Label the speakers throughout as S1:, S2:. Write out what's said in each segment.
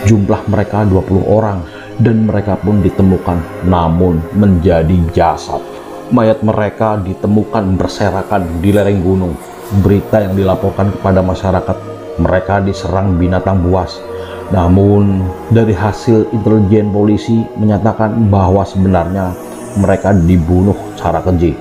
S1: Jumlah mereka 20 orang dan mereka pun ditemukan namun menjadi jasad. Mayat mereka ditemukan berserakan di lereng gunung. Berita yang dilaporkan kepada masyarakat, mereka diserang binatang buas. Namun dari hasil intelijen polisi menyatakan bahwa sebenarnya mereka dibunuh secara keji.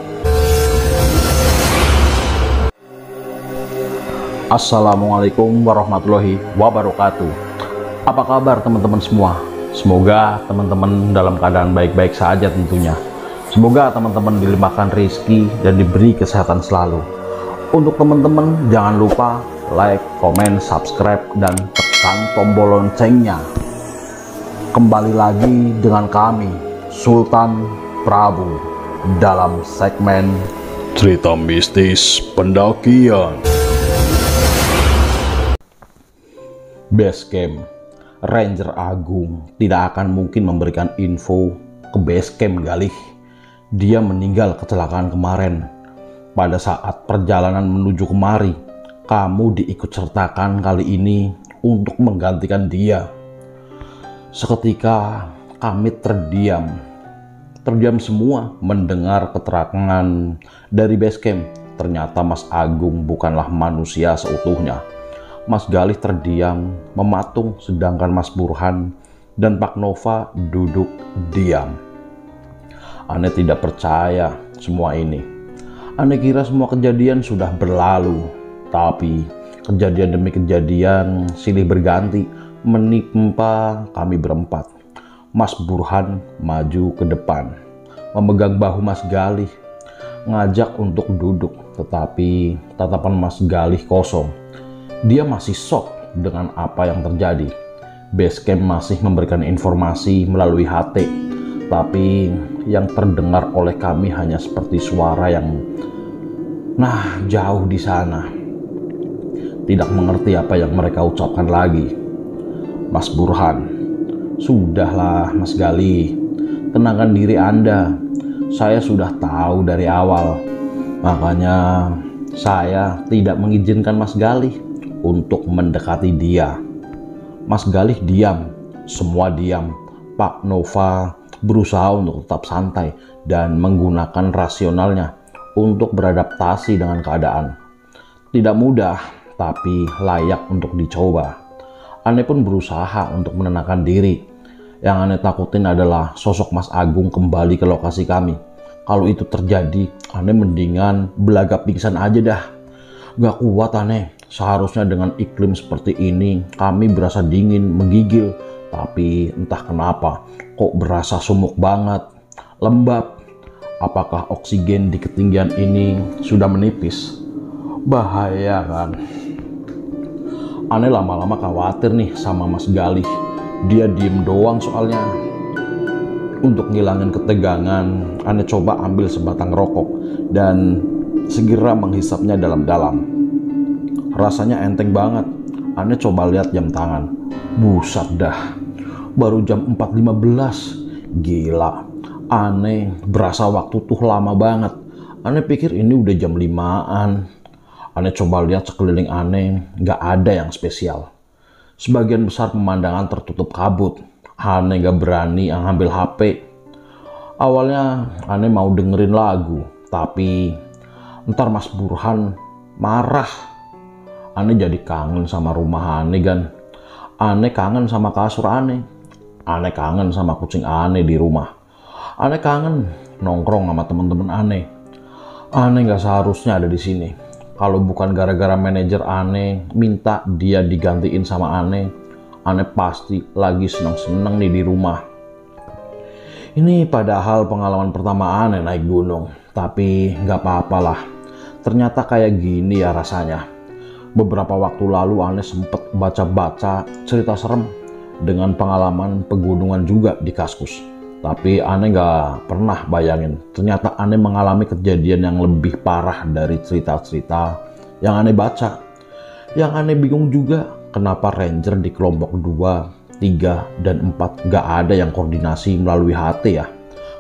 S1: Assalamualaikum warahmatullahi wabarakatuh. Apa kabar teman-teman semua? Semoga teman-teman dalam keadaan baik-baik saja tentunya. Semoga teman-teman dilimpahkan rezeki dan diberi kesehatan selalu. Untuk teman-teman jangan lupa like, komen, subscribe, dan tekan tombol loncengnya. Kembali lagi dengan kami, Sultan Prabu, dalam segmen Cerita Mistis Pendakian. Base Camp. Ranger Agung tidak akan mungkin memberikan info ke Base Camp Galih. Dia meninggal kecelakaan kemarin. Pada saat perjalanan menuju kemari, kamu diikut sertakan kali ini untuk menggantikan dia. Seketika kami terdiam semua mendengar keterangan dari Base Camp. Ternyata Mas Agung bukanlah manusia seutuhnya. Mas Galih terdiam, mematung, sedangkan Mas Burhan dan Pak Nova duduk diam. Ane tidak percaya semua ini. Ane kira semua kejadian sudah berlalu, tapi kejadian demi kejadian silih berganti menimpa kami berempat. Mas Burhan maju ke depan, memegang bahu Mas Galih, ngajak untuk duduk, tetapi tatapan Mas Galih kosong. Dia masih shock dengan apa yang terjadi. Base Camp masih memberikan informasi melalui HT, tapi yang terdengar oleh kami hanya seperti suara yang jauh di sana. Tidak mengerti apa yang mereka ucapkan lagi. Mas Burhan, sudahlah Mas Galih, tenangkan diri Anda. Saya sudah tahu dari awal. Makanya saya tidak mengizinkan Mas Galih untuk mendekati dia. Mas Galih diam, semua diam. Pak Nova berusaha untuk tetap santai dan menggunakan rasionalnya untuk beradaptasi dengan keadaan. Tidak mudah, tapi layak untuk dicoba. Ane pun berusaha untuk menenangkan diri. Yang Ane takutin adalah sosok Mas Agung kembali ke lokasi kami. Kalau itu terjadi, Ane mendingan belaga pingsan aja dah. Gak kuat Ane. Seharusnya dengan iklim seperti ini kami berasa dingin, menggigil. Tapi entah kenapa kok berasa sumuk banget, lembab. Apakah oksigen di ketinggian ini sudah menipis? Bahaya kan? Ane lama-lama khawatir nih sama Mas Galih. Dia diem doang soalnya. Untuk ngilangin ketegangan, Ane coba ambil sebatang rokok dan segera menghisapnya dalam-dalam. Rasanya enteng banget. Ane coba lihat jam tangan. Buset dah, baru jam 4.15. Gila, Ane berasa waktu tuh lama banget. Ane pikir ini udah jam 5-an. Ane coba lihat sekeliling Ane, gak ada yang spesial. Sebagian besar pemandangan tertutup kabut. Ane gak berani ngambil HP. Awalnya Ane mau dengerin lagu, tapi ntar Mas Burhan marah. Ane jadi kangen sama rumah Ane kan. Ane kangen sama kasur Ane. Ane kangen sama kucing Ane di rumah. Ane kangen nongkrong sama teman-teman Ane. Ane gak seharusnya ada di sini. Kalau bukan gara-gara manajer Ane minta dia digantiin sama Ane pasti lagi seneng-seneng nih di rumah. Ini padahal pengalaman pertama Ane naik gunung. Tapi gak apa-apalah. Ternyata kayak gini ya rasanya. Beberapa waktu lalu Ane sempet baca-baca cerita serem dengan pengalaman pegunungan juga di Kaskus. Tapi Ane gak pernah bayangin ternyata Ane mengalami kejadian yang lebih parah dari cerita-cerita yang Ane baca. Yang Ane bingung juga kenapa ranger di kelompok 2, 3, dan 4 gak ada yang koordinasi melalui HT ya.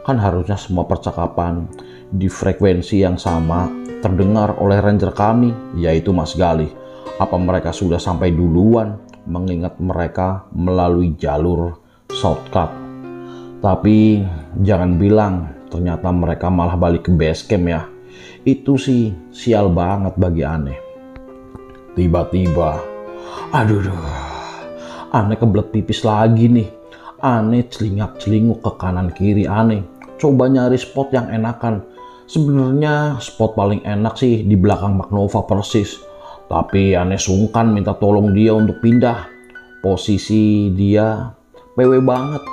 S1: Kan harusnya semua percakapan di frekuensi yang sama terdengar oleh ranger kami, yaitu Mas Galih. Apa mereka sudah sampai duluan mengingat mereka melalui jalur shortcut. Tapi jangan bilang ternyata mereka malah balik ke base camp ya. Itu sih sial banget bagi Aneh. Tiba-tiba, aduh, Aneh kebelet pipis lagi nih. Aneh celingak-celinguk ke kanan kiri Aneh. Coba nyari spot yang enakan. Sebenarnya spot paling enak sih di belakang Magnova persis. Tapi Aneh sungkan minta tolong dia untuk pindah. Posisi dia PW banget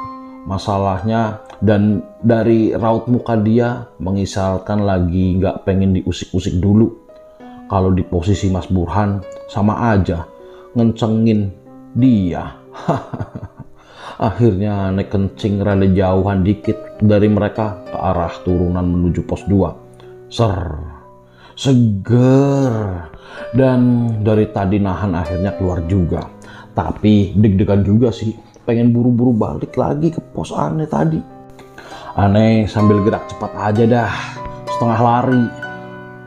S1: masalahnya, dan dari raut muka dia mengisalkan lagi nggak pengen diusik-usik dulu. Kalau di posisi Mas Burhan sama aja ngencengin dia. Akhirnya Aneh kencing rada jauhan dikit dari mereka ke arah turunan menuju pos 2. Seger, dan dari tadi nahan akhirnya keluar juga. Tapi deg-degan juga sih, pengen buru-buru balik lagi ke pos Aneh tadi. Aneh sambil gerak cepat aja dah, setengah lari.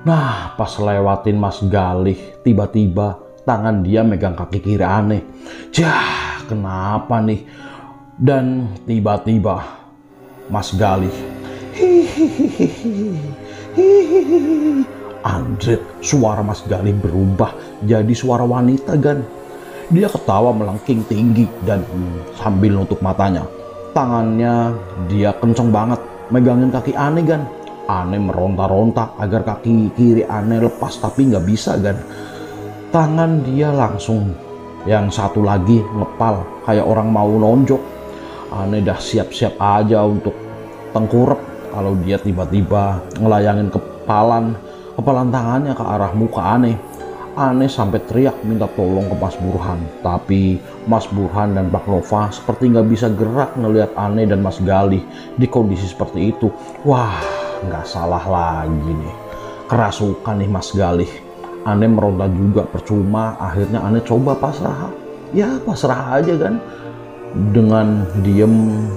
S1: Nah, pas lewatin Mas Galih, tiba-tiba tangan dia megang kaki kiri Aneh. Jah, kenapa nih? Dan tiba-tiba Mas Galih, Andret, suara Mas Galih berubah jadi suara wanita gan. Dia ketawa melengking tinggi dan sambil nutup matanya. Tangannya dia kenceng banget megangin kaki Aneh gan. Aneh meronta-ronta agar kaki kiri Aneh lepas, tapi nggak bisa gan. Tangan dia langsung yang satu lagi ngepal kayak orang mau nonjok. Aneh dah siap-siap aja untuk tengkurap kalau dia tiba-tiba ngelayangin kepalan tangannya ke arah muka Aneh. Aneh sampai teriak minta tolong ke Mas Burhan, tapi Mas Burhan dan Magnova seperti nggak bisa gerak ngelihat Aneh dan Mas Galih di kondisi seperti itu. Wah, nggak salah lagi nih, kerasukan nih Mas Galih. Aneh meronta juga percuma. Akhirnya Aneh coba pasrah. Ya pasrah aja kan, dengan diem.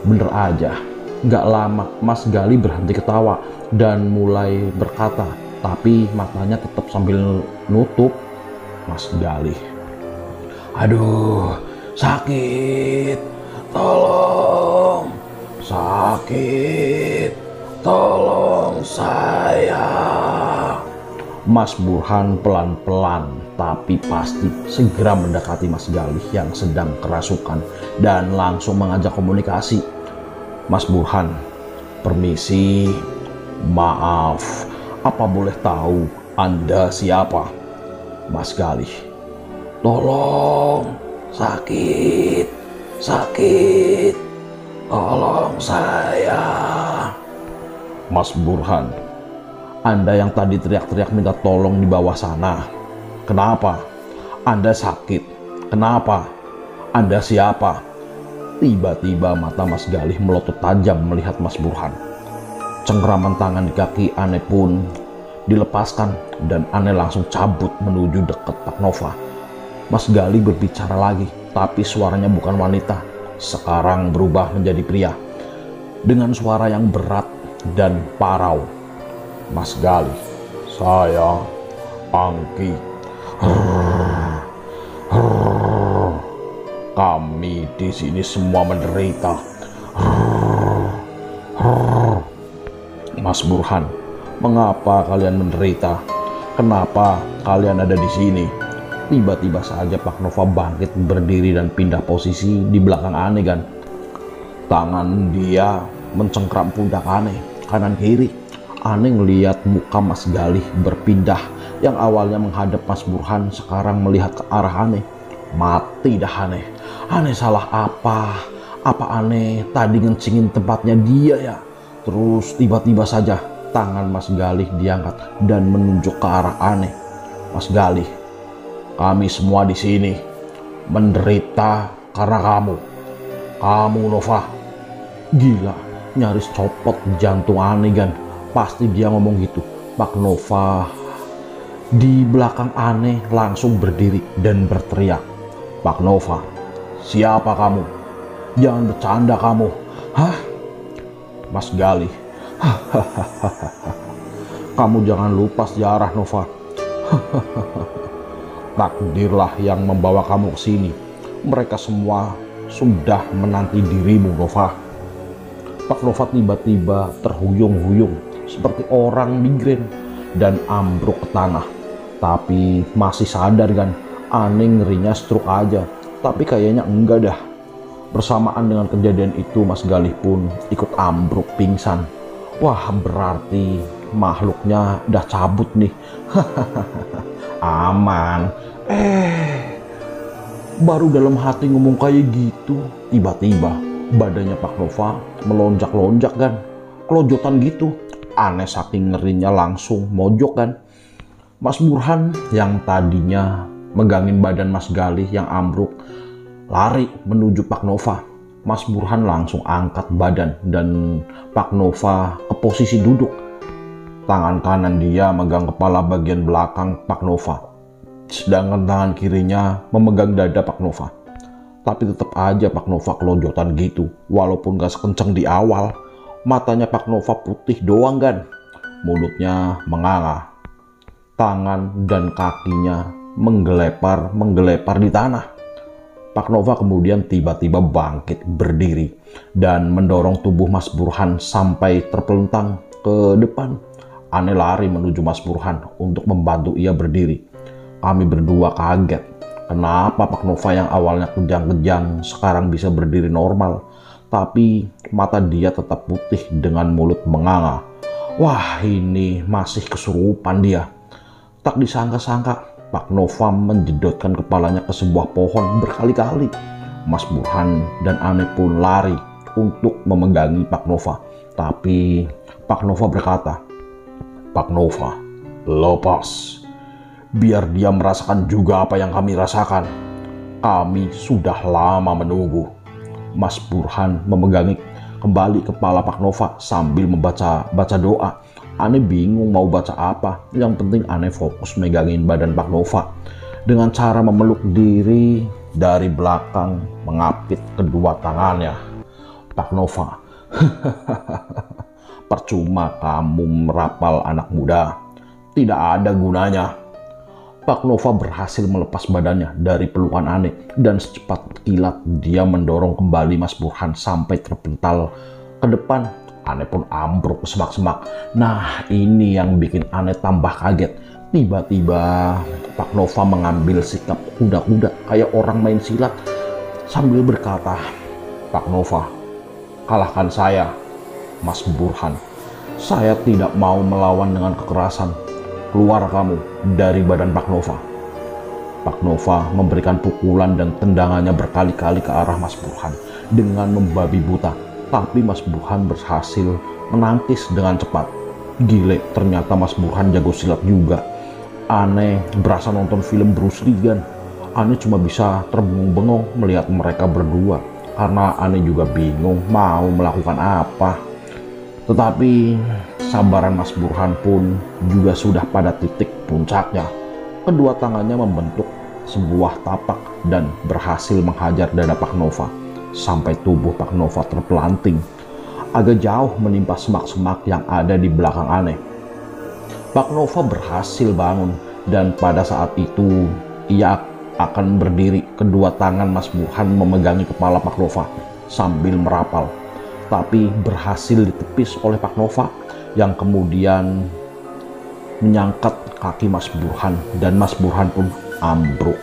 S1: Bener aja, nggak lama Mas Galih berhenti ketawa dan mulai berkata, tapi matanya tetap sambil nutup. Mas Galih, aduh sakit, tolong, sakit, tolong saya. Mas Burhan pelan-pelan tapi pasti segera mendekati Mas Galih yang sedang kerasukan dan langsung mengajak komunikasi. Mas Burhan, permisi, maaf, apa boleh tahu Anda siapa? Mas Galih, tolong, sakit, sakit, tolong saya. Mas Burhan, Anda yang tadi teriak-teriak minta tolong di bawah sana, kenapa? Anda sakit, kenapa? Anda siapa? Tiba-tiba mata Mas Galih melotot tajam melihat Mas Burhan. Cengkraman tangan di kaki Aneh pun dilepaskan dan Aneh langsung cabut menuju dekat Magnova. Mas Galih berbicara lagi, tapi suaranya bukan wanita, sekarang berubah menjadi pria dengan suara yang berat dan parau. Mas Galih, saya Angki. Kami di sini semua menderita. Mas Burhan, mengapa kalian menderita? Kenapa kalian ada di sini? Tiba-tiba saja Magnova bangkit berdiri dan pindah posisi di belakang Aneh kan. Tangan dia mencengkram pundak Aneh kanan kiri. Aneh ngelihat muka Mas Galih berpindah, yang awalnya menghadap Mas Burhan sekarang melihat ke arah Aneh. Mati dah Aneh. Aneh salah apa? Apa Aneh tadi ngencingin tempatnya dia ya? Terus tiba-tiba saja tangan Mas Galih diangkat dan menunjuk ke arah Aneh. Mas Galih, kami semua di sini menderita karena kamu. Kamu Nova. Gila, nyaris copot jantung Aneh kan. Pasti dia ngomong gitu. Pak Nova di belakang Aneh langsung berdiri dan berteriak. Pak Nova, siapa kamu? Jangan bercanda kamu. Hah? Mas Galih, kamu jangan lupa sejarah Nova. Takdirlah yang membawa kamu ke sini. Mereka semua sudah menanti dirimu, Nova. Pak Nova tiba-tiba terhuyung-huyung seperti orang migrain dan ambruk ke tanah. Tapi masih sadar kan, aneh ngerinya stroke aja. Tapi kayaknya enggak dah. Bersamaan dengan kejadian itu, Mas Galih pun ikut ambruk pingsan. Wah, berarti makhluknya udah cabut nih. Aman. Baru dalam hati ngomong kayak gitu, tiba-tiba badannya Pak Nova melonjak-lonjak kan, kelojotan gitu. Aneh saking ngerinya langsung mojok kan. Mas Burhan yang tadinya megangin badan Mas Galih yang ambruk lari menuju Pak Nova. Mas Burhan langsung angkat badan dan Pak Nova ke posisi duduk. Tangan kanan dia megang kepala bagian belakang Pak Nova, sedangkan tangan kirinya memegang dada Pak Nova. Tapi tetap aja Pak Nova kelojotan gitu, walaupun gak sekenceng di awal. Matanya Pak Nova putih doang kan, mulutnya menganga, tangan dan kakinya menggelepar di tanah. Pak Nova kemudian tiba-tiba bangkit berdiri dan mendorong tubuh Mas Burhan sampai terpelentang ke depan. Aneh lari menuju Mas Burhan untuk membantu ia berdiri. Kami berdua kaget. Kenapa Pak Nova yang awalnya kejang-kejang sekarang bisa berdiri normal, tapi mata dia tetap putih dengan mulut menganga. Wah, ini masih kesurupan dia. Tak disangka-sangka, Pak Nova menjedotkan kepalanya ke sebuah pohon berkali-kali. Mas Burhan dan Aneh pun lari untuk memegangi Pak Nova. Tapi Pak Nova berkata, "Pak Nova, lepas. Biar dia merasakan juga apa yang kami rasakan. Kami sudah lama menunggu." Mas Burhan memegangi kembali kepala Pak Nova sambil membaca doa. Aneh bingung mau baca apa. Yang penting Aneh fokus megangin badan Pak Nova dengan cara memeluk diri dari belakang, mengapit kedua tangannya. Pak Nova, percuma kamu merapal anak muda. Tidak ada gunanya. Pak Nova berhasil melepas badannya dari pelukan Aneh dan secepat kilat dia mendorong kembali Mas Burhan sampai terpental ke depan. Aneh pun ambruk ke semak-semak. Nah, ini yang bikin Aneh tambah kaget. Tiba-tiba Pak Nova mengambil sikap kuda-kuda kayak orang main silat sambil berkata, "Pak Nova, kalahkan saya, Mas Burhan. Saya tidak mau melawan dengan kekerasan. Keluar kamu dari badan Pak Nova." Pak Nova memberikan pukulan dan tendangannya berkali-kali ke arah Mas Burhan dengan membabi buta. Tapi Mas Burhan berhasil menangkis dengan cepat. Gile, ternyata Mas Burhan jago silat juga. Aneh berasa nonton film Bruce Lee kan. Aneh cuma bisa terbengong-bengong melihat mereka berdua, karena Aneh juga bingung mau melakukan apa. Tetapi sabaran Mas Burhan pun juga sudah pada titik puncaknya. Kedua tangannya membentuk sebuah tapak dan berhasil menghajar dada Pak Nova sampai tubuh Pak Nova terpelanting agak jauh menimpa semak-semak yang ada di belakang Aneh. Pak Nova berhasil bangun dan pada saat itu ia akan berdiri. Kedua tangan Mas Burhan memegangi kepala Pak Nova sambil merapal, tapi berhasil ditepis oleh Pak Nova yang kemudian menyangkat kaki Mas Burhan dan Mas Burhan pun ambruk.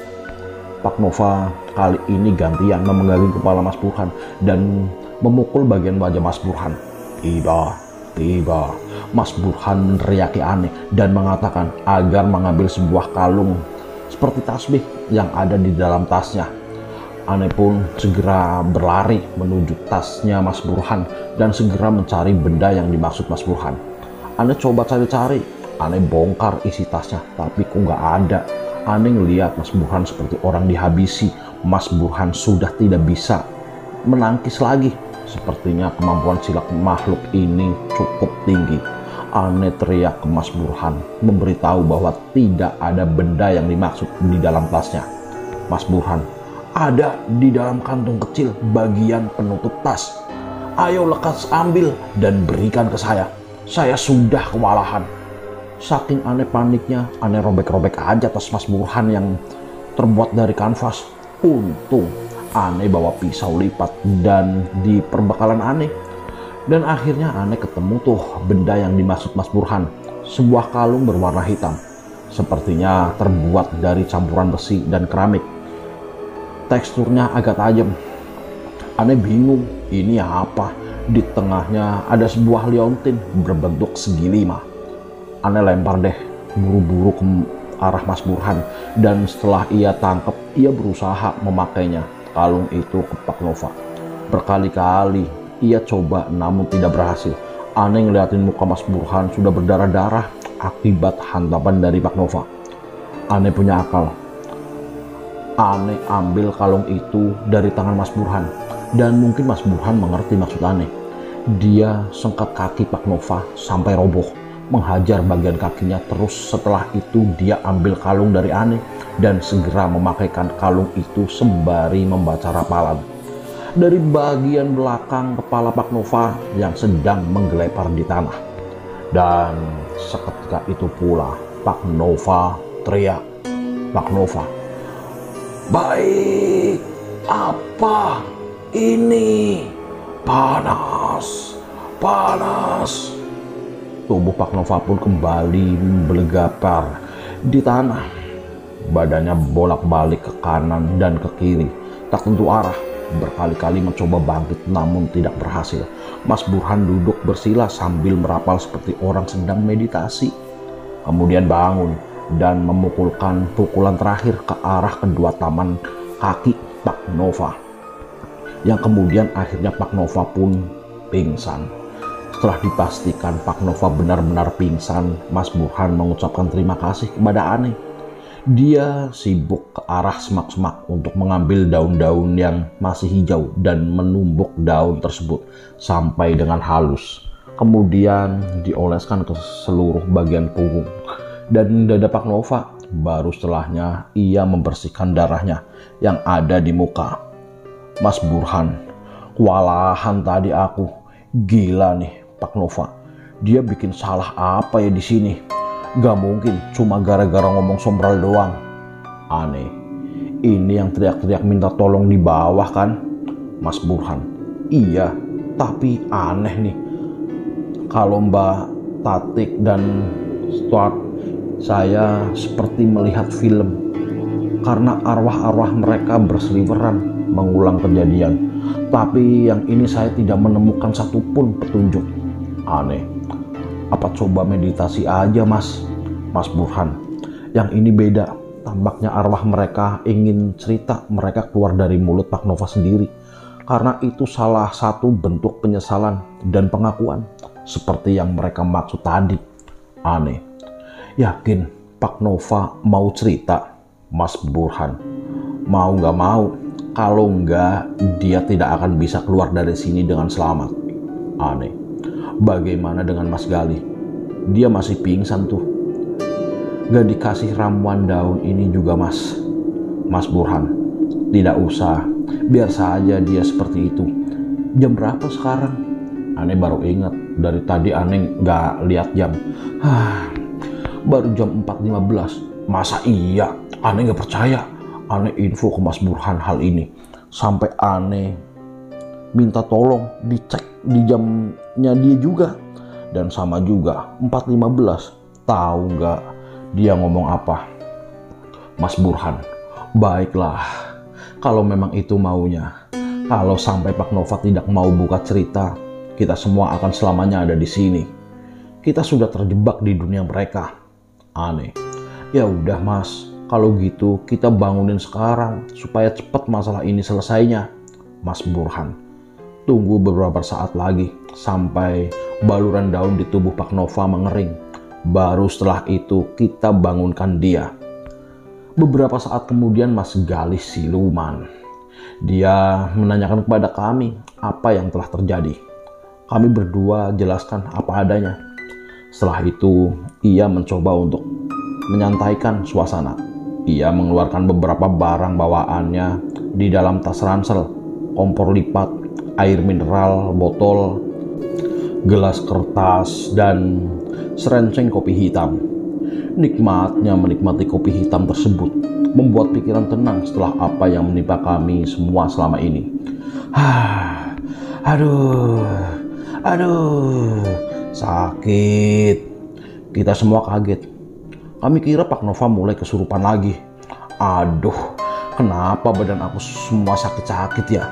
S1: Pak Nova kali ini gantian memegangi kepala Mas Burhan dan memukul bagian wajah Mas Burhan. Tiba, Mas Burhan meneriaki Aneh dan mengatakan agar mengambil sebuah kalung seperti tasbih yang ada di dalam tasnya. Aneh pun segera berlari menuju tasnya Mas Burhan dan segera mencari benda yang dimaksud Mas Burhan. Aneh coba cari-cari, Aneh bongkar isi tasnya, tapi kok nggak ada. Aneh ngeliat Mas Burhan seperti orang dihabisi. Mas Burhan sudah tidak bisa menangkis lagi. Sepertinya kemampuan silat makhluk ini cukup tinggi. Aneh teriak ke Mas Burhan, memberitahu bahwa tidak ada benda yang dimaksud di dalam tasnya. Mas Burhan, "Ada di dalam kantung kecil bagian penutup tas. Ayo lekas ambil dan berikan ke saya. Saya sudah kewalahan." Saking Aneh paniknya, Aneh robek-robek aja tas Mas Burhan yang terbuat dari kanvas. Untung Aneh bawa pisau lipat dan di perbekalan Aneh. Dan akhirnya Aneh ketemu tuh benda yang dimaksud Mas Burhan. Sebuah kalung berwarna hitam. Sepertinya terbuat dari campuran besi dan keramik. Teksturnya agak tajam. Aneh bingung, ini apa? Di tengahnya ada sebuah liontin berbentuk segi 5. Aneh lempar deh buru-buru ke arah Mas Burhan. Dan setelah ia tangkap, ia berusaha memakainya kalung itu ke Pak Nova. Berkali-kali ia coba namun tidak berhasil. Aneh ngeliatin muka Mas Burhan sudah berdarah-darah akibat hantaman dari Pak Nova. Aneh punya akal. Aneh ambil kalung itu dari tangan Mas Burhan. Dan mungkin Mas Burhan mengerti maksud Aneh. Dia sengkat kaki Pak Nova sampai roboh, menghajar bagian kakinya. Terus setelah itu dia ambil kalung dari Aneh dan segera memakaikan kalung itu sembari membaca rapalan dari bagian belakang kepala Pak Nova yang sedang menggelepar di tanah. Dan seketika itu pula Pak Nova teriak. Pak Nova, "Baik, apa ini? Panas, panas." Tubuh Pak Nova pun kembali bergelepar di tanah. Badannya bolak-balik ke kanan dan ke kiri, tak tentu arah. Berkali-kali mencoba bangkit namun tidak berhasil. Mas Burhan duduk bersila sambil merapal seperti orang sedang meditasi. Kemudian bangun dan memukulkan pukulan terakhir ke arah kedua taman kaki Pak Nova. Yang kemudian akhirnya Pak Nova pun pingsan. Setelah dipastikan Pak Nova benar-benar pingsan, Mas Burhan mengucapkan terima kasih kepada Aneh. Dia sibuk ke arah semak-semak untuk mengambil daun-daun yang masih hijau dan menumbuk daun tersebut sampai dengan halus. Kemudian dioleskan ke seluruh bagian punggung dan dada Pak Nova. Baru setelahnya ia membersihkan darahnya yang ada di muka. Mas Burhan, kewalahan tadi aku. Gila nih Pak Nova. Dia bikin salah apa ya di sini? Gak mungkin cuma gara-gara ngomong sombral doang. Aneh. Ini yang teriak-teriak minta tolong di bawah kan? Mas Burhan. Iya, tapi aneh nih. Kalau Mbak Tatik dan Stuart, saya seperti melihat film. Karena arwah-arwah mereka berseliweran mengulang kejadian. Tapi yang ini saya tidak menemukan satupun petunjuk. Aneh. Apa coba meditasi aja Mas Burhan? Yang ini beda. Tampaknya arwah mereka ingin cerita mereka keluar dari mulut Pak Nova sendiri. Karena itu salah satu bentuk penyesalan dan pengakuan. Seperti yang mereka maksud tadi. Aneh. Yakin Pak Nova mau cerita? Mas Burhan. Mau gak mau. Kalau enggak, dia tidak akan bisa keluar dari sini dengan selamat. Aneh. Bagaimana dengan Mas Gali? Dia masih pingsan tuh. Gak dikasih ramuan daun ini juga Mas Burhan. Tidak usah, biar saja dia seperti itu. Jam berapa sekarang? Aneh baru ingat, dari tadi Aneh gak lihat jam. Baru jam 4.15. Masa iya? Aneh gak percaya. Aneh info ke Mas Burhan hal ini. Sampai Aneh minta tolong dicek di jamnya dia juga. Dan sama juga 4.15. Tahu nggak dia ngomong apa? Mas Burhan, baiklah kalau memang itu maunya. Kalau sampai Pak Nova tidak mau buka cerita, kita semua akan selamanya ada di sini. Kita sudah terjebak di dunia mereka. Aneh. Ya udah Mas, kalau gitu kita bangunin sekarang supaya cepat masalah ini selesainya. Mas Burhan. Tunggu beberapa saat lagi sampai baluran daun di tubuh Pak Nova mengering. Baru setelah itu kita bangunkan dia. Beberapa saat kemudian Mas Gali siluman. Dia menanyakan kepada kami apa yang telah terjadi. Kami berdua jelaskan apa adanya. Setelah itu ia mencoba untuk menyantaikan suasana. Ia mengeluarkan beberapa barang bawaannya di dalam tas ransel, kompor lipat, air mineral, botol, gelas kertas, dan serenceng kopi hitam. Nikmatnya menikmati kopi hitam tersebut. membuat pikiran tenang setelah apa yang menimpa kami semua selama ini. Aduh, aduh, sakit. Kita semua kaget. Kami kira Pak Nova mulai kesurupan lagi. Aduh, kenapa badan aku semua sakit-sakit ya?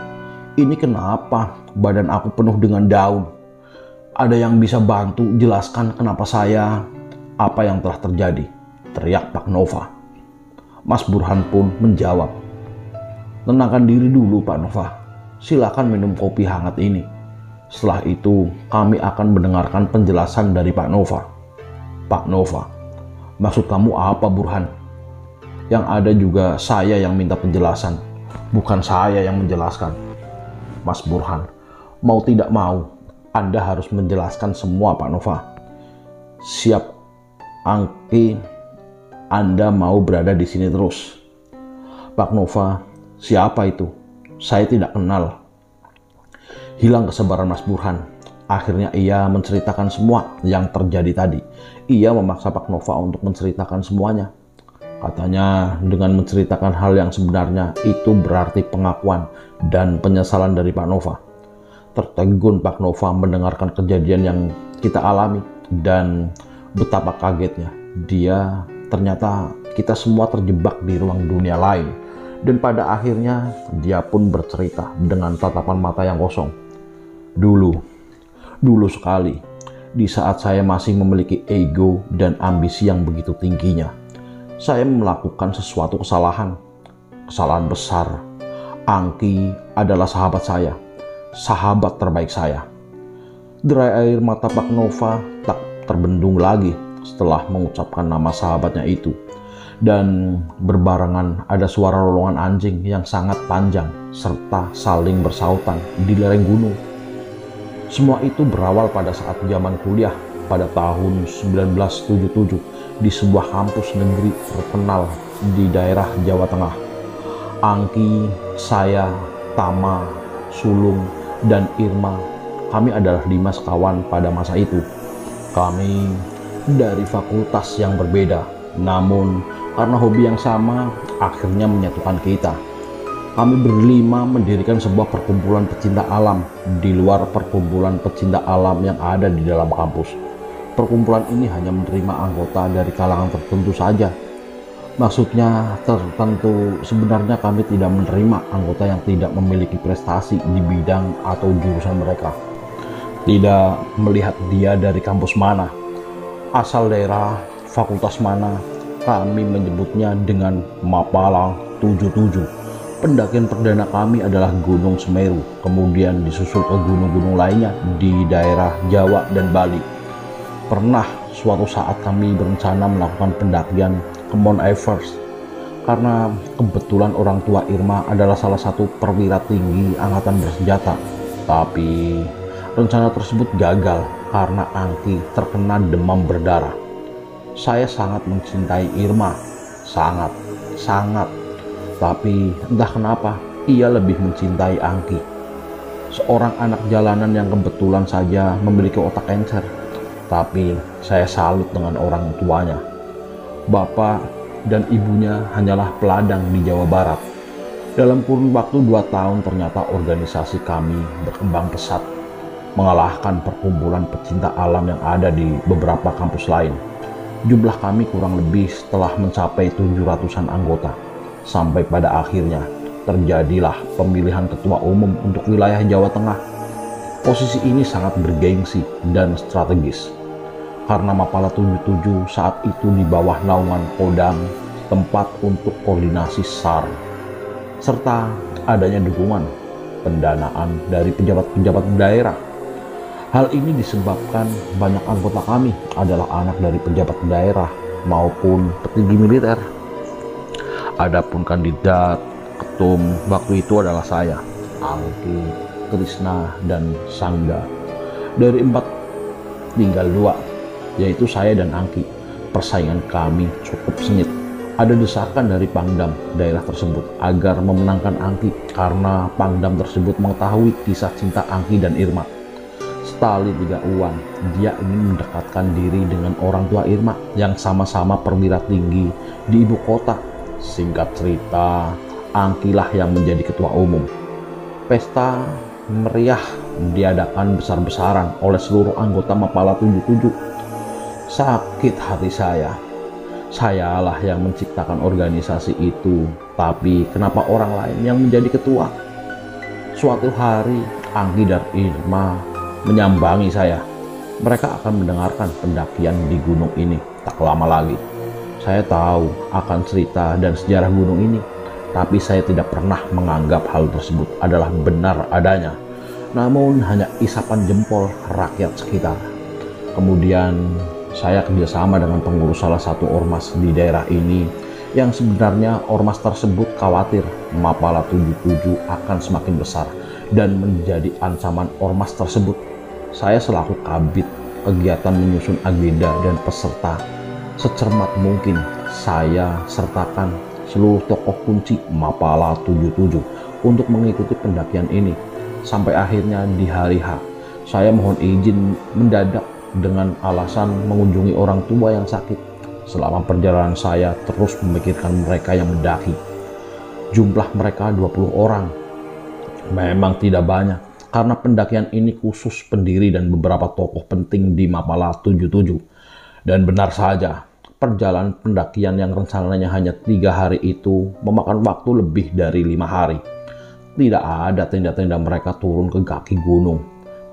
S1: Ini kenapa badan aku penuh dengan daun? Ada yang bisa bantu jelaskan kenapa saya, apa yang telah terjadi? Teriak Pak Nova. Mas Burhan pun menjawab, tenangkan diri dulu Pak Nova. Silakan minum kopi hangat ini. Setelah itu kami akan mendengarkan penjelasan dari Pak Nova. Pak Nova, maksud kamu apa Burhan? Yang ada juga saya yang minta penjelasan, bukan saya yang menjelaskan. Mas Burhan, mau tidak mau, Anda harus menjelaskan semua Pak Nova. Siap, Angki, Anda mau berada di sini terus. Pak Nova, siapa itu? Saya tidak kenal. Hilang kesabaran Mas Burhan. Akhirnya ia menceritakan semua yang terjadi tadi. Ia memaksa Pak Nova untuk menceritakan semuanya. Katanya dengan menceritakan hal yang sebenarnya itu berarti pengakuan dan penyesalan dari Pak Nova. Tertegun Pak Nova mendengarkan kejadian yang kita alami dan betapa kagetnya. Dia ternyata kita semua terjebak di ruang dunia lain. Dan pada akhirnya dia pun bercerita dengan tatapan mata yang kosong. Dulu sekali, di saat saya masih memiliki ego dan ambisi yang begitu tingginya, saya melakukan sesuatu kesalahan besar. Angki adalah sahabat saya, sahabat terbaik saya. Derai air mata Pak Nova tak terbendung lagi setelah mengucapkan nama sahabatnya itu. Dan berbarengan ada suara rolongan anjing yang sangat panjang serta saling bersautan di lereng gunung. Semua itu berawal pada saat zaman kuliah pada tahun 1977 di sebuah kampus negeri terkenal di daerah Jawa Tengah. Angki, saya, Tama, Sulung, dan Irma, kami adalah 5 sekawan pada masa itu. Kami dari fakultas yang berbeda, namun karena hobi yang sama akhirnya menyatukan kita. Kami berlima mendirikan sebuah perkumpulan pecinta alam di luar perkumpulan pecinta alam yang ada di dalam kampus. Perkumpulan ini hanya menerima anggota dari kalangan tertentu saja. Maksudnya tertentu, sebenarnya kami tidak menerima anggota yang tidak memiliki prestasi di bidang atau jurusan mereka. Tidak melihat dia dari kampus mana, asal daerah, fakultas mana, kami menyebutnya dengan Mapala 77. Pendakian perdana kami adalah Gunung Semeru, kemudian disusul ke gunung-gunung lainnya di daerah Jawa dan Bali. Pernah suatu saat kami berencana melakukan pendakian ke Mount Everest, karena kebetulan orang tua Irma adalah salah satu perwira tinggi angkatan bersenjata. Tapi rencana tersebut gagal karena Angki terkena demam berdarah. Saya sangat mencintai Irma, sangat. Tapi entah kenapa ia lebih mencintai Angki, seorang anak jalanan yang kebetulan saja memiliki otak encer. Tapi saya salut dengan orang tuanya. Bapak dan ibunya hanyalah peladang di Jawa Barat. Dalam kurun waktu 2 tahun ternyata organisasi kami berkembang pesat, mengalahkan perkumpulan pecinta alam yang ada di beberapa kampus lain. Jumlah kami kurang lebih setelah mencapai 700-an anggota. Sampai pada akhirnya terjadilah pemilihan ketua umum untuk wilayah Jawa Tengah. Posisi ini sangat bergengsi dan strategis karena Mapala 77 saat itu di bawah naungan Kodam, tempat untuk koordinasi SAR, serta adanya dukungan pendanaan dari pejabat-pejabat daerah. Hal ini disebabkan banyak anggota kami adalah anak dari pejabat daerah maupun petinggi militer. Adapun kandidat ketum waktu itu adalah saya, Angki, Trisna, dan Sangga. Dari 4 tinggal 2, yaitu saya dan Angki. Persaingan kami cukup sengit. Ada desakan dari Pangdam daerah tersebut agar memenangkan Angki karena Pangdam tersebut mengetahui kisah cinta Angki dan Irma. Setali 3 uang, dia ingin mendekatkan diri dengan orang tua Irma yang sama-sama perwira tinggi di ibu kota. Singkat cerita, Angkilah yang menjadi ketua umum. Pesta meriah diadakan besar-besaran oleh seluruh anggota Mapala 77. Sakit hati saya. Sayalah yang menciptakan organisasi itu, tapi kenapa orang lain yang menjadi ketua? Suatu hari, Angki dan Irma menyambangi saya. Mereka akan mendengarkan pendakian di gunung ini tak lama lagi. Saya tahu akan cerita dan sejarah gunung ini, tapi saya tidak pernah menganggap hal tersebut adalah benar adanya. Namun hanya isapan jempol rakyat sekitar. Kemudian saya kerjasama dengan pengurus salah satu ormas di daerah ini yang sebenarnya ormas tersebut khawatir Mapala 77 akan semakin besar dan menjadi ancaman ormas tersebut. Saya selaku kabid kegiatan menyusun agenda dan peserta. Secermat mungkin saya sertakan seluruh tokoh kunci Mapala 77 untuk mengikuti pendakian ini. Sampai akhirnya di hari H, saya mohon izin mendadak dengan alasan mengunjungi orang tua yang sakit. Selama perjalanan saya terus memikirkan mereka yang mendaki. Jumlah mereka 20 orang. Memang tidak banyak, karena pendakian ini khusus pendiri dan beberapa tokoh penting di Mapala 77. Dan benar saja, perjalanan pendakian yang rencananya hanya 3 hari itu memakan waktu lebih dari 5 hari. Tidak ada tenda-tenda mereka turun ke kaki gunung.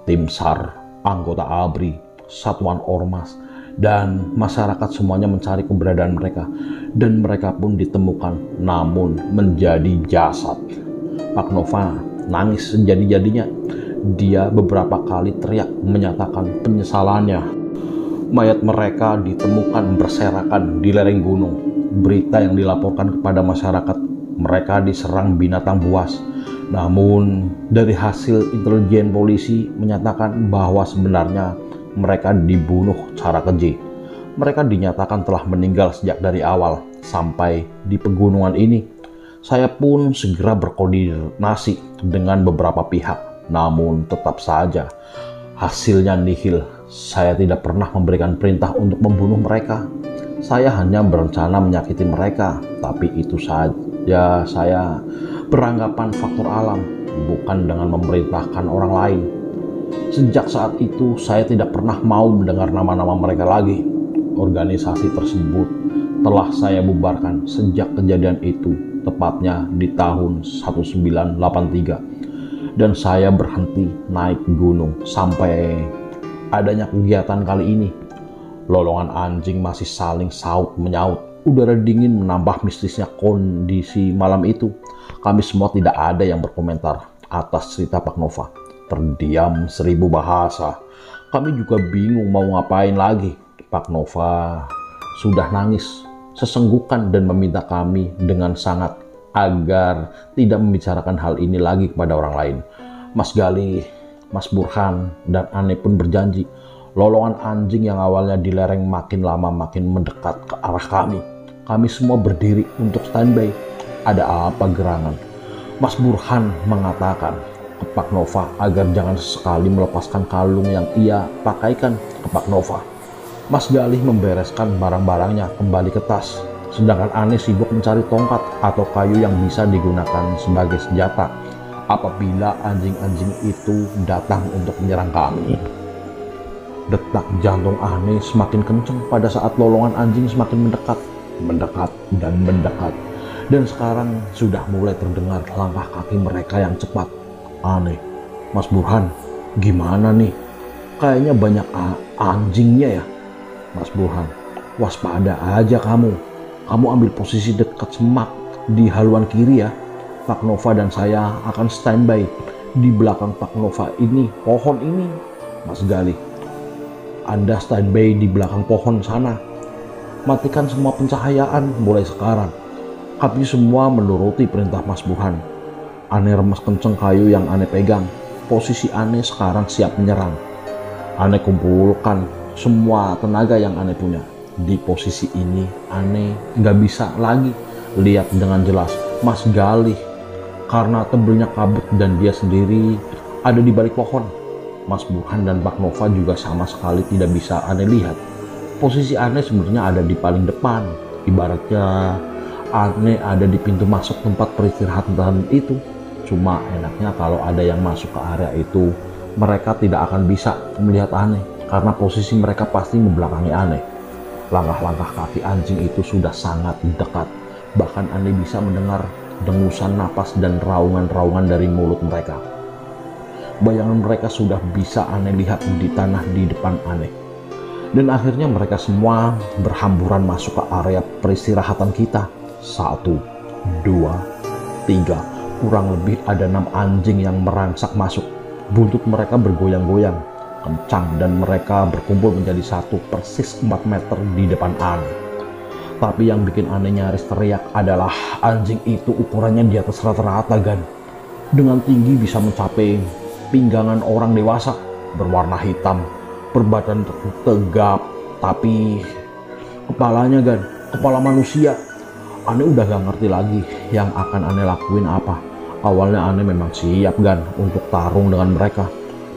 S1: Tim SAR, anggota ABRI, satuan ormas, dan masyarakat semuanya mencari keberadaan mereka. Dan mereka pun ditemukan, namun menjadi jasad. Pak Nova nangis sejadi-jadinya. Dia beberapa kali teriak menyatakan penyesalannya. Mayat mereka ditemukan berserakan di lereng gunung. Berita yang dilaporkan kepada masyarakat, mereka diserang binatang buas. Namun dari hasil intelijen polisi menyatakan bahwa sebenarnya mereka dibunuh secara keji. Mereka dinyatakan telah meninggal sejak dari awal sampai di pegunungan ini. Saya pun segera berkoordinasi dengan beberapa pihak, namun tetap saja hasilnya nihil. Saya tidak pernah memberikan perintah untuk membunuh mereka. Saya hanya berencana menyakiti mereka, tapi itu saja saya beranggapan faktor alam, bukan dengan memerintahkan orang lain. Sejak saat itu, saya tidak pernah mau mendengar nama-nama mereka lagi. Organisasi tersebut telah saya bubarkan sejak kejadian itu, tepatnya di tahun 1983. Dan saya berhenti naik gunung sampai adanya kegiatan kali ini. Lolongan anjing masih saling saut menyaut. Udara dingin menambah mistisnya kondisi malam itu. Kami semua tidak ada yang berkomentar atas cerita Pak Nova. Terdiam 1000 bahasa. Kami juga bingung mau ngapain lagi. Pak Nova sudah nangis sesenggukan dan meminta kami dengan sangat agar tidak membicarakan hal ini lagi kepada orang lain. Mas Gali, Mas Burhan, dan Ane pun berjanji. Lolongan anjing yang awalnya di lereng makin lama makin mendekat ke arah kami. Kami semua berdiri untuk standby. Ada apa gerangan? Mas Burhan mengatakan ke Pak Nova agar jangan sesekali melepaskan kalung yang ia pakaikan ke Pak Nova. Mas Galih membereskan barang-barangnya kembali ke tas. Sedangkan Ane sibuk mencari tongkat atau kayu yang bisa digunakan sebagai senjata apabila anjing-anjing itu datang untuk menyerang kami. Detak jantung Ane semakin kencang pada saat lolongan anjing semakin mendekat, dan sekarang sudah mulai terdengar langkah kaki mereka yang cepat. Ane, Mas Burhan, gimana nih? Kayaknya banyak anjingnya ya. Mas Burhan, waspada aja kamu. Kamu ambil posisi dekat semak di haluan kiri ya. Pak Nova dan saya akan standby di belakang Pak Nova ini, pohon ini. Mas Gali, Anda standby di belakang pohon sana. Matikan semua pencahayaan mulai sekarang. Kami semua menuruti perintah Mas Burhan. Ane remas kenceng kayu yang Ane pegang. Posisi Ane sekarang siap menyerang. Ane kumpulkan semua tenaga yang Ane punya. Di posisi ini Ane nggak bisa lagi lihat dengan jelas Mas Galih karena tebelnya kabut dan dia sendiri ada di balik pohon. Mas Burhan dan Pak Nova juga sama sekali tidak bisa Ane lihat. Posisi Ane sebenarnya ada di paling depan. Ibaratnya Aneh ada di pintu masuk tempat peristirahatan itu. Cuma enaknya kalau ada yang masuk ke area itu, mereka tidak akan bisa melihat Aneh karena posisi mereka pasti membelakangi Aneh. Langkah-langkah kaki anjing itu sudah sangat dekat. Bahkan Aneh bisa mendengar dengusan napas dan raungan-raungan dari mulut mereka. Bayangan mereka sudah bisa Aneh lihat di tanah di depan Aneh. Dan akhirnya mereka semua berhamburan masuk ke area peristirahatan kita. 1, 2, 3. Kurang lebih ada 6 anjing yang merangsak masuk. Buntut mereka bergoyang-goyang kencang dan mereka berkumpul menjadi satu persis 4 meter di depan Aneh. Tapi yang bikin Aneh nyaris teriak adalah anjing itu ukurannya di atas rata-rata, Gan. Dengan tinggi bisa mencapai pinggangan orang dewasa, berwarna hitam, berbadan tegap, tapi kepalanya, Gan, kepala manusia. Aneh udah gak ngerti lagi yang akan Aneh lakuin apa. Awalnya Aneh memang siap, Gan, untuk tarung dengan mereka.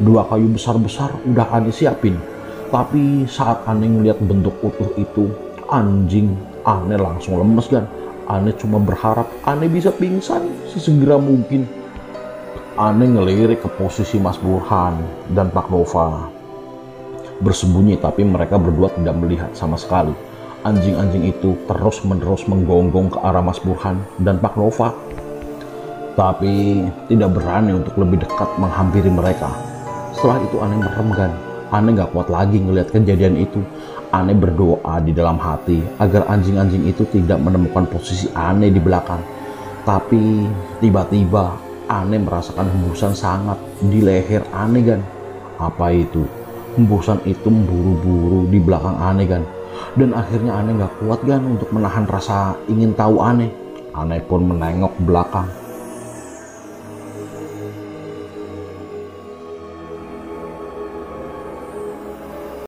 S1: 2 kayu besar-besar udah Aneh siapin. Tapi saat Aneh ngeliat bentuk utuh itu, anjing, Aneh langsung lemes, Gan. Aneh cuma berharap Aneh bisa pingsan sesegera mungkin. Aneh ngelirik ke posisi Mas Burhan dan Pak Nova. Bersembunyi, tapi mereka berdua tidak melihat sama sekali. Anjing-anjing itu terus-menerus menggonggong ke arah Mas Burhan dan Pak Nova, tapi tidak berani untuk lebih dekat menghampiri mereka. Setelah itu Aneh merem, Gan. Aneh gak kuat lagi ngelihat kejadian itu. Aneh berdoa di dalam hati agar anjing-anjing itu tidak menemukan posisi Aneh di belakang. Tapi tiba-tiba Aneh merasakan hembusan sangat di leher Aneh, Gan. Apa itu? Hembusan itu memburu-buru di belakang Aneh, Gan. Dan akhirnya Aneh gak kuat, Gan, untuk menahan rasa ingin tahu Aneh. Aneh pun menengok belakang.